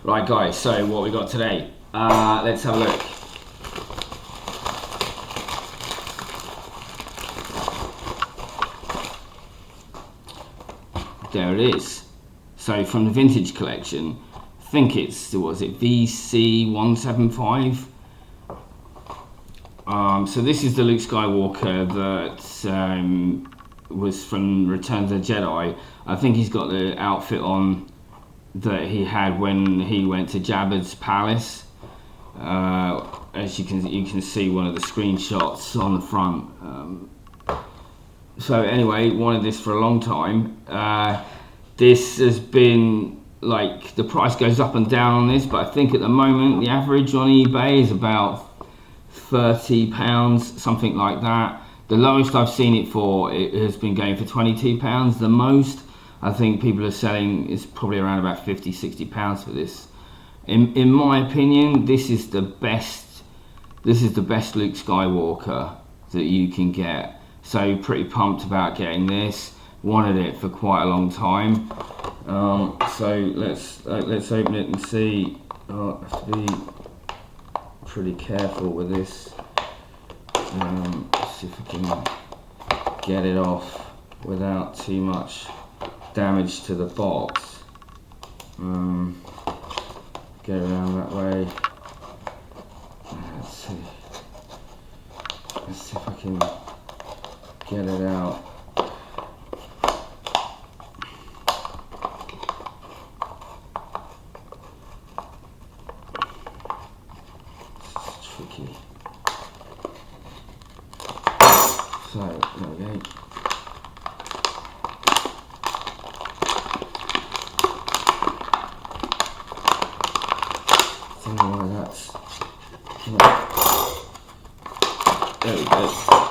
Right guys, so what we got today? Let's have a look. There it is. So from the vintage collection, I think it's, was it VC175? So this is the Luke Skywalker that was from Return of the Jedi. I think he's got the outfit on that he had when he went to Jabba's palace. As you can see one of the screenshots on the front. So anyway, wanted this for a long time. This has been, like, the price goes up and down on this, but I think at the moment the average on eBay is about £30, something like that. The lowest I've seen it for, it has been going for £22. The most I think people are selling is probably around about £50-60 for this. In my opinion, this is the best Luke Skywalker that you can get. So pretty pumped about getting this. Wanted it for quite a long time. So let's open it and see. I have to be pretty careful with this. See if I can get it off without too much damage to the box. Get around that way. Let's see if I can get it out. It's tricky. So there we go. There we go.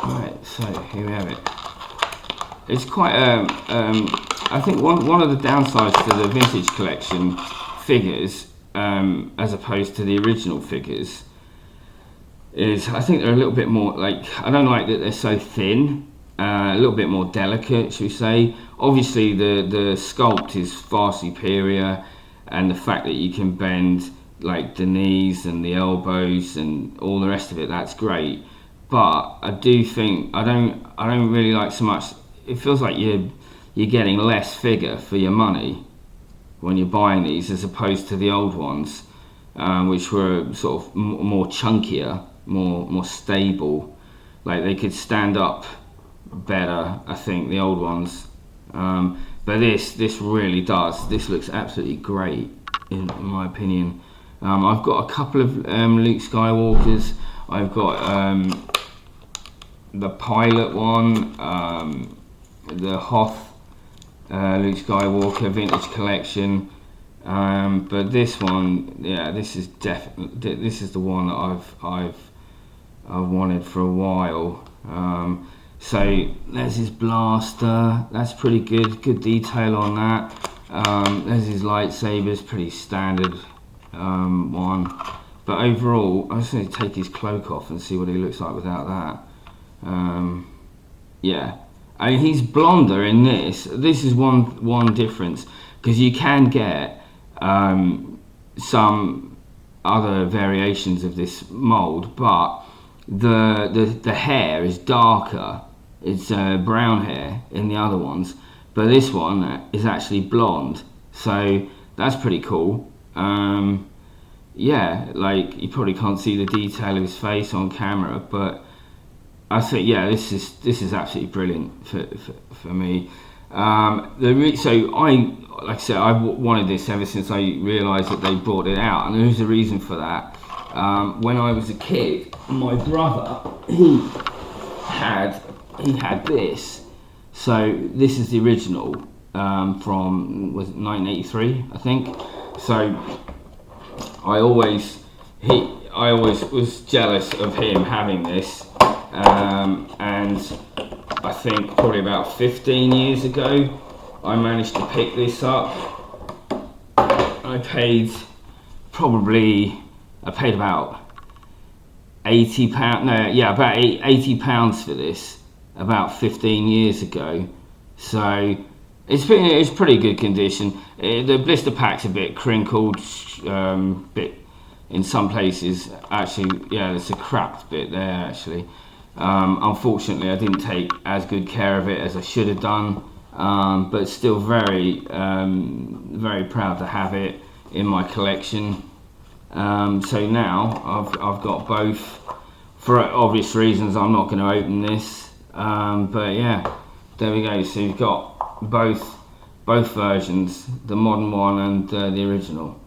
Right, so here we have it. It's quite I think one of the downsides to the vintage collection figures, as opposed to the original figures, is I think they're a little bit more, like, I don't like that they're so thin, a little bit more delicate, should we say. Obviously the sculpt is far superior, and the fact that you can bend like the knees and the elbows and all the rest of it, that's great. But I do think I don't really like so much. It feels like you're getting less figure for your money when you're buying these, as opposed to the old ones, which were sort of more chunkier, more stable. Like, they could stand up better, I think, the old ones. But this really does. This looks absolutely great in my opinion. I've got a couple of Luke Skywalkers. I've got the pilot one, the Hoth Luke Skywalker vintage collection, but this one, yeah, this is definitely, this is the one that I've wanted for a while. So there's his blaster, that's pretty good detail on that. There's his lightsabers, pretty standard one. But overall, I'm just going to take his cloak off and see what he looks like without that. Yeah, I mean, he's blonder in this. This is one difference, because you can get some other variations of this mold, but the hair is darker. It's brown hair in the other ones, but this one is actually blonde. So that's pretty cool. Yeah, like, you probably can't see the detail of his face on camera, but I think, yeah, this is absolutely brilliant for me. So like I said, I've wanted this ever since I realised that they brought it out, and there's a reason for that. When I was a kid, my brother, he had this. So this is the original from, was it 1983, I think. So I always was jealous of him having this, and I think probably about 15 years ago I managed to pick this up. I paid about £80, no, yeah, about £80 for this about 15 years ago. So It's pretty good condition. The blister pack's a bit crinkled, bit in some places. Actually, yeah, there's a cracked bit there actually. Unfortunately, I didn't take as good care of it as I should have done, but still very proud to have it in my collection. So now I've got both. For obvious reasons, I'm not going to open this, but yeah, there we go. So you've got both versions, the modern one and the original.